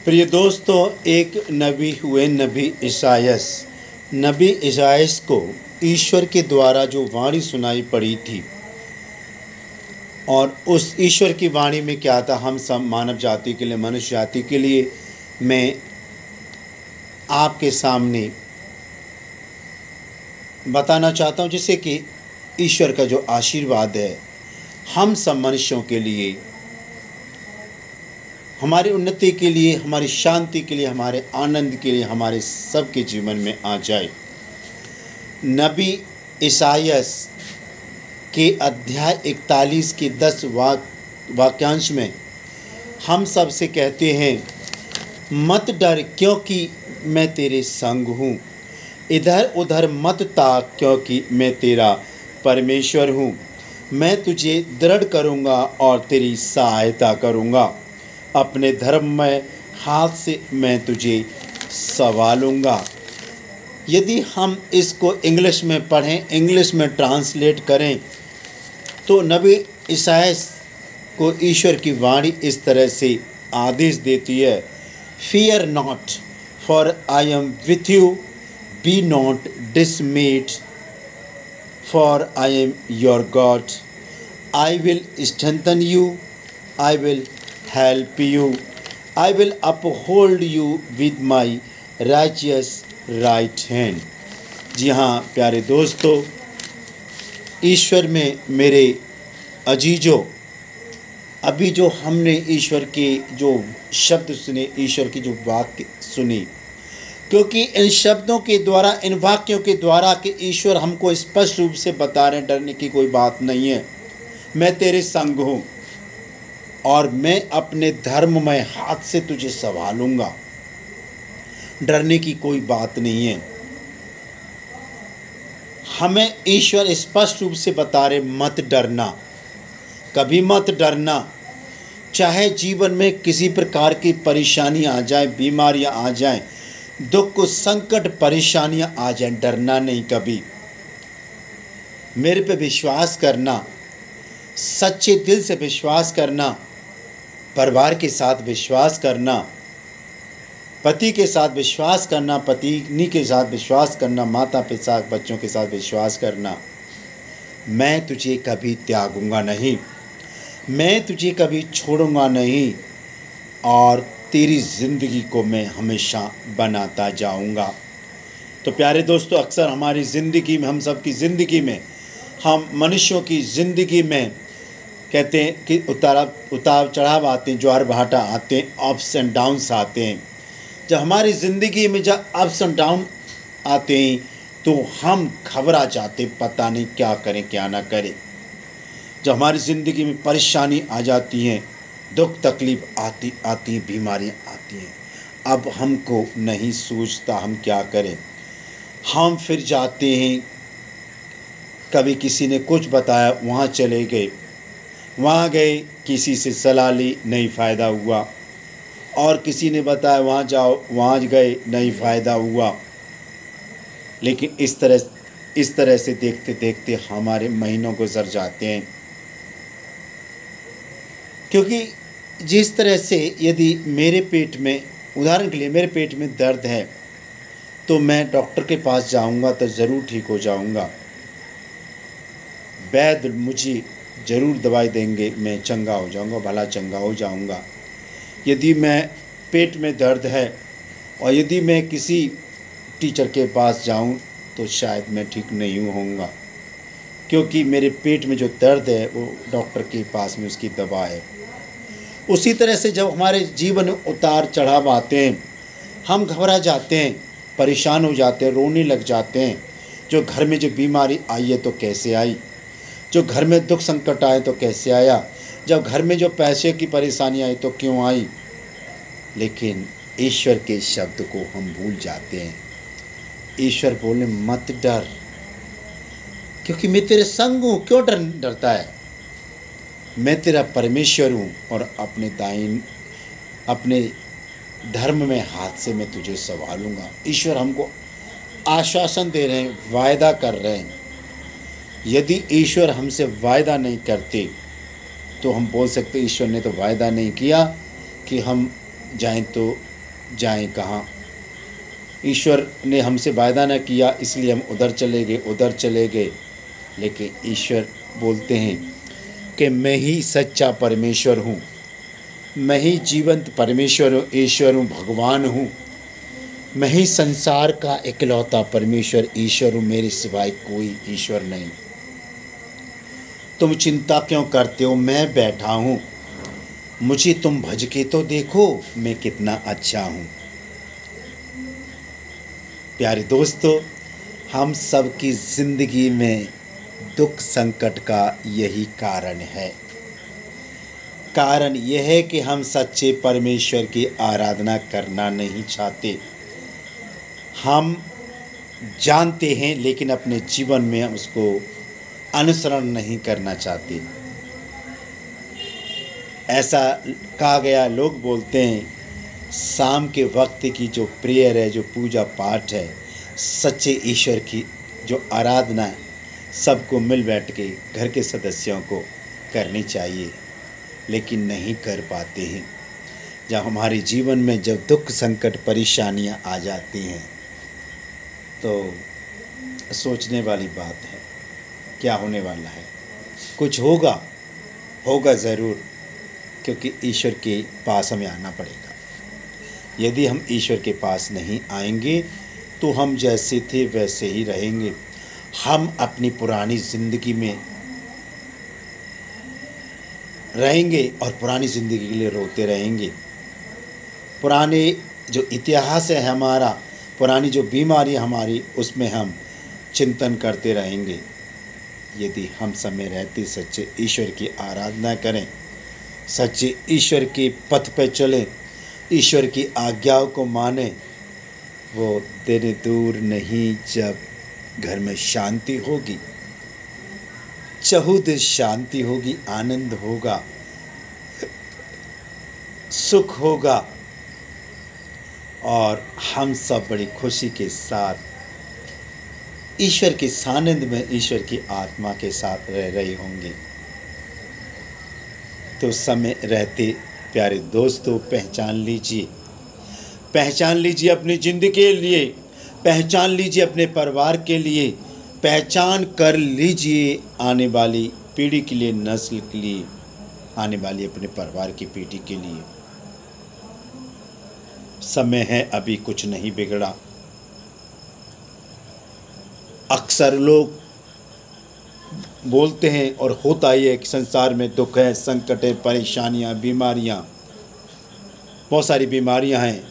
प्रिय दोस्तों, एक नबी हुए नबी इसायस को ईश्वर के द्वारा जो वाणी सुनाई पड़ी थी, और उस ईश्वर की वाणी में क्या था, हम सब मानव जाति के लिए, मनुष्य जाति के लिए मैं आपके सामने बताना चाहता हूँ, जिससे कि ईश्वर का जो आशीर्वाद है हम सब मनुष्यों के लिए, हमारी उन्नति के लिए, हमारी शांति के लिए, हमारे आनंद के लिए, हमारे सबके जीवन में आ जाए। नबी इसायस के अध्याय 41 के 10 वाक्यांश में हम सब से कहते हैं, मत डर क्योंकि मैं तेरे संग हूँ, इधर उधर मत ताक क्योंकि मैं तेरा परमेश्वर हूँ। मैं तुझे दृढ़ करूँगा और तेरी सहायता करूँगा, अपने धर्ममय हाथ से मैं तुझे संभालूँगा। यदि हम इसको इंग्लिश में पढ़ें, इंग्लिश में ट्रांसलेट करें, तो नबी इसायस को ईश्वर की वाणी इस तरह से आदेश देती है, fear not for I am with you, be not dismayed for I am your God, I will strengthen you, I will help you, I will uphold you with my righteous right hand। जी हाँ प्यारे दोस्तों, ईश्वर में मेरे अजीजों, अभी जो हमने ईश्वर के जो शब्द सुने, ईश्वर की जो वाक्य सुनी, क्योंकि इन शब्दों के द्वारा, इन वाक्यों के द्वारा कि ईश्वर हमको स्पष्ट रूप से बता रहे हैं, डरने की कोई बात नहीं है, मैं तेरे संग हूँ और मैं अपने धर्ममय हाथ से तुझे संभालूंगा। डरने की कोई बात नहीं है। हमें ईश्वर स्पष्ट रूप से बता रहे, मत डरना, कभी मत डरना। चाहे जीवन में किसी प्रकार की परेशानी आ जाए, बीमारियां आ जाएं, दुख संकट परेशानियां आ जाएं, डरना नहीं कभी। मेरे पे विश्वास करना, सच्चे दिल से विश्वास करना, परिवार के साथ विश्वास करना, पति के साथ विश्वास करना, पत्नी के साथ विश्वास करना, माता पिता बच्चों के साथ विश्वास करना। मैं तुझे कभी त्यागूंगा नहीं, मैं तुझे कभी छोड़ूंगा नहीं, और तेरी ज़िंदगी को मैं हमेशा बनाता जाऊंगा। तो प्यारे दोस्तों, अक्सर हमारी ज़िंदगी में, हम सब की ज़िंदगी में, हम मनुष्यों की ज़िंदगी में कहते हैं कि उतार चढ़ाव आते हैं, ज्वार भाटा आते हैं, अप्स एंड डाउन्स आते हैं। जब हमारी ज़िंदगी में जब अप्स एंड डाउन आते हैं तो हम घबरा जाते, पता नहीं क्या करें क्या ना करें। जब हमारी ज़िंदगी में परेशानी आ जाती हैं, दुख तकलीफ़ आती बीमारियां आती हैं, अब हमको नहीं सूझता हम क्या करें। हम फिर जाते हैं, कभी किसी ने कुछ बताया, वहाँ चले गए, वहाँ गए, किसी से सलाह ली, नहीं फ़ायदा हुआ, और किसी ने बताया वहाँ जाओ, वहाँ गए, नहीं फ़ायदा हुआ। लेकिन इस तरह से देखते देखते हमारे महीनों गुजर जाते हैं। क्योंकि जिस तरह से यदि मेरे पेट में, उदाहरण के लिए मेरे पेट में दर्द है, तो मैं डॉक्टर के पास जाऊंगा तो ज़रूर ठीक हो जाऊंगा, वैद्य मुझे ज़रूर दवाई देंगे, मैं चंगा हो जाऊंगा, भला चंगा हो जाऊंगा। यदि मैं पेट में दर्द है और यदि मैं किसी टीचर के पास जाऊं तो शायद मैं ठीक नहीं होऊंगा, क्योंकि मेरे पेट में जो दर्द है वो डॉक्टर के पास में उसकी दवा है। उसी तरह से जब हमारे जीवन में उतार चढ़ाव आते हैं, हम घबरा जाते हैं, परेशान हो जाते हैं, रोने लग जाते हैं। जो घर में जो बीमारी आई है तो कैसे आई, जो घर में दुख संकट आए तो कैसे आया, जब घर में जो पैसे की परेशानी आई तो क्यों आई। लेकिन ईश्वर के शब्द को हम भूल जाते हैं। ईश्वर बोले, मत डर क्योंकि मैं तेरे संग हूँ। क्यों डरता है? मैं तेरा परमेश्वर हूँ और अपने धर्म में हाथ से मैं तुझे संभालूंगा। ईश्वर हमको आश्वासन दे रहे हैं, वायदा कर रहे हैं। यदि ईश्वर हमसे वायदा नहीं करते तो हम बोल सकते ईश्वर ने तो वायदा नहीं किया कि हम जाएं तो जाएं कहाँ। ईश्वर ने हमसे वायदा न किया इसलिए हम उधर चले गए, लेकिन ईश्वर बोलते हैं कि मैं ही सच्चा परमेश्वर हूँ, मैं ही जीवंत परमेश्वर हूँ, ईश्वर हूँ, भगवान हूँ। मैं ही संसार का इकलौता परमेश्वर ईश्वर हूँ, मेरे सिवाय कोई ईश्वर नहीं। तुम चिंता क्यों करते हो? मैं बैठा हूँ, मुझे तुम भज के तो देखो मैं कितना अच्छा हूँ। प्यारे दोस्तों, हम सब की ज़िंदगी में दुख संकट का यही कारण है। कारण यह है कि हम सच्चे परमेश्वर की आराधना करना नहीं चाहते। हम जानते हैं लेकिन अपने जीवन में हम उसको अनुसरण नहीं करना चाहते। ऐसा कहा गया, लोग बोलते हैं शाम के वक्त की जो प्रेयर है, जो पूजा पाठ है, सच्चे ईश्वर की जो आराधना है, सबको मिल बैठ के घर के सदस्यों को करनी चाहिए, लेकिन नहीं कर पाते हैं। जब हमारे जीवन में जब दुख संकट परेशानियां आ जाती हैं तो सोचने वाली बात है, क्या होने वाला है? कुछ होगा ज़रूर, क्योंकि ईश्वर के पास हमें आना पड़ेगा। यदि हम ईश्वर के पास नहीं आएंगे तो हम जैसे थे वैसे ही रहेंगे। हम अपनी पुरानी ज़िंदगी में रहेंगे और पुरानी ज़िंदगी के लिए रोते रहेंगे। पुराने जो इतिहास है हमारा, पुरानी जो बीमारी हमारी, उसमें हम चिंतन करते रहेंगे। यदि हम समय रहते सच्चे ईश्वर की आराधना करें, सच्चे ईश्वर के पथ पर चलें, ईश्वर की आज्ञाओं को माने, वो दिन दूर नहीं जब घर में शांति होगी, चहुदिश शांति होगी, आनंद होगा, सुख होगा और हम सब बड़ी खुशी के साथ ईश्वर के सानिध्य में, ईश्वर की आत्मा के साथ रह रहे होंगे। तो समय रहते प्यारे दोस्तों, पहचान लीजिए अपनी ज़िंदगी के लिए, पहचान लीजिए अपने परिवार के लिए, पहचान कर लीजिए आने वाली पीढ़ी के लिए, नस्ल के लिए, आने वाली अपने परिवार की पीढ़ी के लिए। समय है, अभी कुछ नहीं बिगड़ा। अक्सर लोग बोलते हैं और होता ही है कि संसार में दुख है, संकट है, परेशानियाँ, बीमारियाँ, बहुत सारी बीमारियाँ हैं,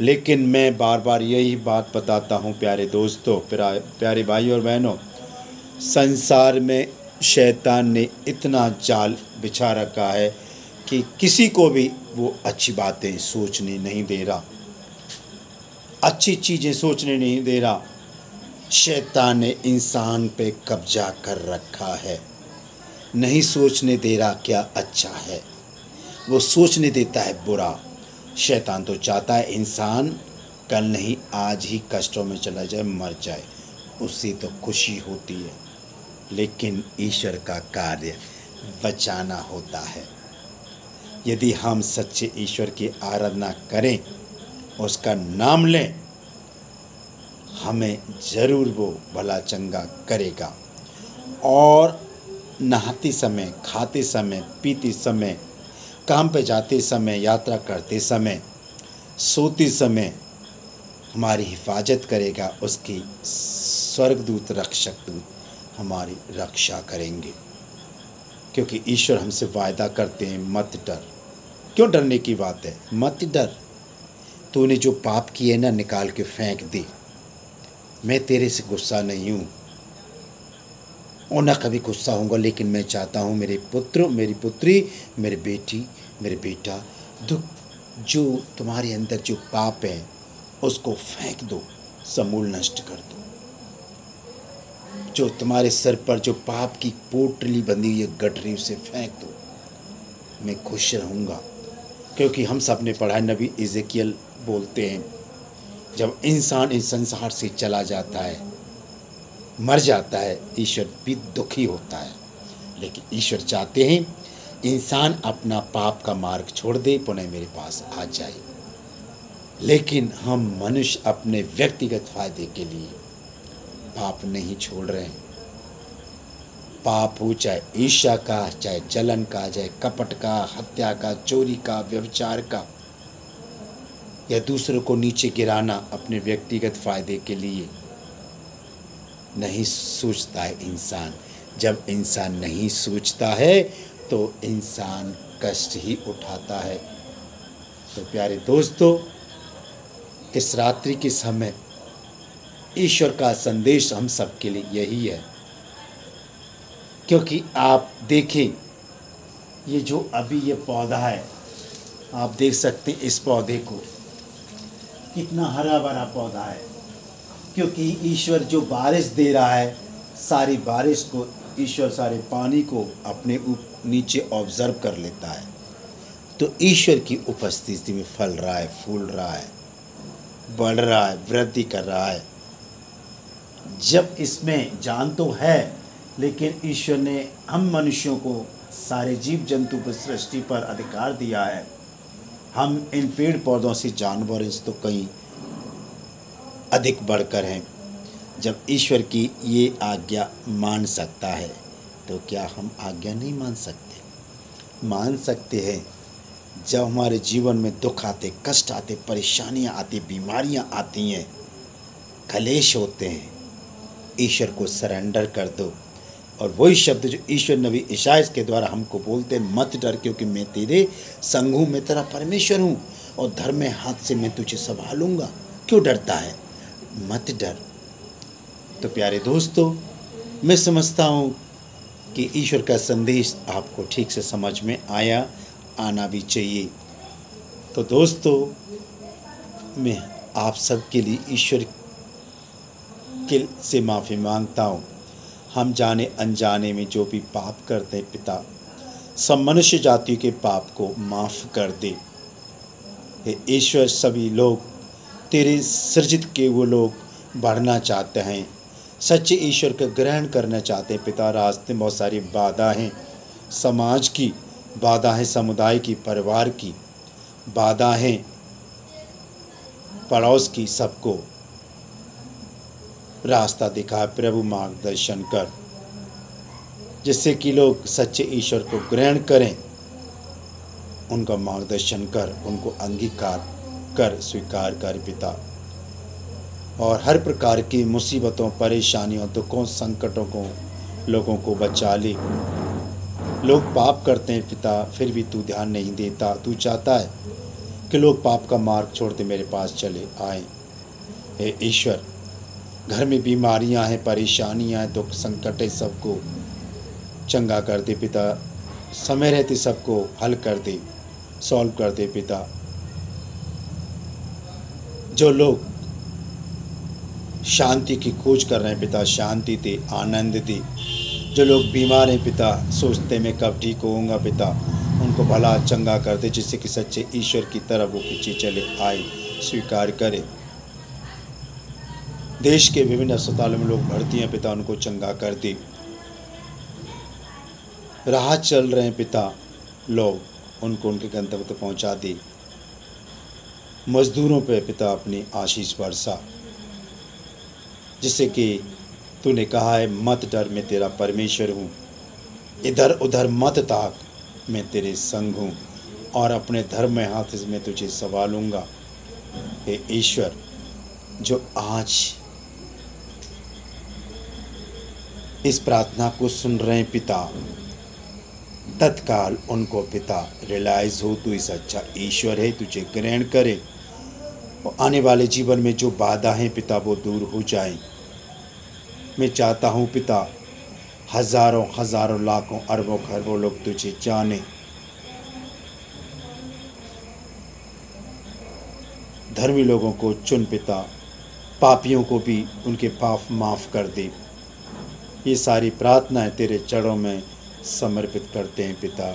लेकिन मैं बार बार यही बात बताता हूँ प्यारे दोस्तों, प्यारे भाई और बहनों, संसार में शैतान ने इतना जाल बिछा रखा है कि किसी को भी वो अच्छी बातें सोचने नहीं दे रहा, अच्छी चीज़ें सोचने नहीं दे रहा। शैतान ने इंसान पे कब्जा कर रखा है, नहीं सोचने दे रहा क्या अच्छा है, वो सोचने देता है बुरा। शैतान तो चाहता है इंसान कल नहीं आज ही कष्टों में चला जाए, मर जाए, उससे तो खुशी होती है। लेकिन ईश्वर का कार्य बचाना होता है। यदि हम सच्चे ईश्वर की आराधना करें, उसका नाम लें, हमें ज़रूर वो भला चंगा करेगा। और नहाते समय, खाते समय, पीते समय, काम पे जाते समय, यात्रा करते समय, सोते समय हमारी हिफाजत करेगा। उसकी स्वर्गदूत, रक्षक दूत हमारी रक्षा करेंगे, क्योंकि ईश्वर हमसे वायदा करते हैं, मत डर। क्यों डरने की बात है? मत डर, तूने जो पाप किए ना निकाल के फेंक दे, मैं तेरे से गुस्सा नहीं हूँ और न कभी गुस्सा होऊंगा, लेकिन मैं चाहता हूँ मेरे पुत्र, मेरी पुत्री, मेरे बेटी, मेरे बेटा, दुख जो तुम्हारे अंदर जो पाप है उसको फेंक दो, समूल नष्ट कर दो। जो तुम्हारे सर पर जो पाप की पोटली बंधी हुई है, गठरी, उसे फेंक दो, मैं खुश रहूँगा। क्योंकि हम सब ने पढ़ा है, नबी इज़ेकियल बोलते हैं, जब इंसान इस संसार से चला जाता है, मर जाता है, ईश्वर भी दुखी होता है। लेकिन ईश्वर चाहते हैं इंसान अपना पाप का मार्ग छोड़ दे, पुनः मेरे पास आ जाए। लेकिन हम मनुष्य अपने व्यक्तिगत फायदे के लिए पाप नहीं छोड़ रहे हैं। पाप हो चाहे ईर्ष्या का, चाहे जलन का, चाहे कपट का, हत्या का, चोरी का, व्यभिचार का, या दूसरों को नीचे गिराना अपने व्यक्तिगत फायदे के लिए नहीं सोचता है इंसान। जब इंसान नहीं सोचता है तो इंसान कष्ट ही उठाता है। तो प्यारे दोस्तों, इस रात्रि के समय ईश्वर का संदेश हम सबके लिए यही है, क्योंकि आप देखें ये जो अभी ये पौधा है, आप देख सकते हैं इस पौधे को, कितना हरा भरा पौधा है, क्योंकि ईश्वर जो बारिश दे रहा है, सारी बारिश को ईश्वर, सारे पानी को अपने नीचे ऑब्जर्व कर लेता है। तो ईश्वर की उपस्थिति में फल रहा है, फूल रहा है, बढ़ रहा है, वृद्धि कर रहा है। जब इसमें जान तो है, लेकिन ईश्वर ने हम मनुष्यों को, सारे जीव जंतु पर, सृष्टि पर अधिकार दिया है। हम इन पेड़ पौधों से, जानवरों से तो कहीं अधिक बढ़कर हैं। जब ईश्वर की ये आज्ञा मान सकता है तो क्या हम आज्ञा नहीं मान सकते? मान सकते हैं। जब हमारे जीवन में दुख आते, कष्ट आते, परेशानियां आती, बीमारियां आती हैं, कलेश होते हैं, ईश्वर को सरेंडर कर दो। और वही शब्द जो ईश्वर नबी ईशाया के द्वारा हमको बोलते हैं, मत डर क्योंकि मैं तेरे संग हूँ, मैं तेरा परमेश्वर हूँ और धर्म हाथ से मैं तुझे संभालूंगा। क्यों डरता है? मत डर। तो प्यारे दोस्तों, मैं समझता हूँ कि ईश्वर का संदेश आपको ठीक से समझ में आना भी चाहिए। तो दोस्तों, मैं आप सबके लिए ईश्वर के से माफ़ी मांगता हूँ। हम जाने अनजाने में जो भी पाप करते हैं, पिता सब मनुष्य जाति के पाप को माफ़ कर दे। हे ईश्वर, सभी लोग तेरे सृजित के वो लोग बढ़ना चाहते हैं, सच्चे ईश्वर का ग्रहण करना चाहते हैं। पिता, रास्ते में बहुत सारी बाधा हैं, समाज की बाधा है, समुदाय की, परिवार की बाधा है, पड़ोस की, सबको रास्ता दिखा प्रभु, मार्गदर्शन कर, जिससे कि लोग सच्चे ईश्वर को ग्रहण करें। उनका मार्गदर्शन कर, उनको अंगीकार कर, स्वीकार कर पिता। और हर प्रकार की मुसीबतों, परेशानियों, दुखों, संकटों को लोगों को बचा ले। लोग पाप करते हैं पिता, फिर भी तू ध्यान नहीं देता। तू चाहता है कि लोग पाप का मार्ग छोड़ के मेरे पास चले आए। हे ईश्वर, घर में बीमारियां हैं, परेशानियां हैं, दुख संकट है, सबको चंगा कर दे पिता। समय रहते सबको हल कर दे, सॉल्व कर दे पिता। जो लोग शांति की खोज कर रहे हैं पिता, शांति दे, आनंद दे। जो लोग बीमार हैं पिता, सोचते मैं कब ठीक होऊंगा पिता, उनको भला चंगा कर दे, जिससे कि सच्चे ईश्वर की तरफ वो पीछे चले आए, स्वीकार करें। देश के विभिन्न अस्पतालों में लोग भर्ती हैं पिता, उनको चंगा कर दे। राह चल रहे हैं पिता लोग, उनको उनके गंतव्य तक पहुंचा दे। मजदूरों पे पिता अपनी आशीष बरसा, जिससे कि तूने कहा है मत डर, मैं तेरा परमेश्वर हूँ, इधर उधर मत ताक, मैं तेरे संग हूँ और अपने धर्म में हाथ से मैं तुझे संभालूंगा। हे ईश्वर, जो आज इस प्रार्थना को सुन रहे हैं पिता, तत्काल उनको पिता रियलाइज़ हो तू इस अच्छा ईश्वर है, तुझे ग्रहण करे और आने वाले जीवन में जो बाधा हैं पिता वो दूर हो जाए। मैं चाहता हूँ पिता, हज़ारों हज़ारों लाखों अरबों खरबों लोग तुझे जाने। धर्मी लोगों को चुन पिता, पापियों को भी उनके पाप माफ़ कर दे। ये सारी प्रार्थनाएं तेरे चरणों में समर्पित करते हैं पिता।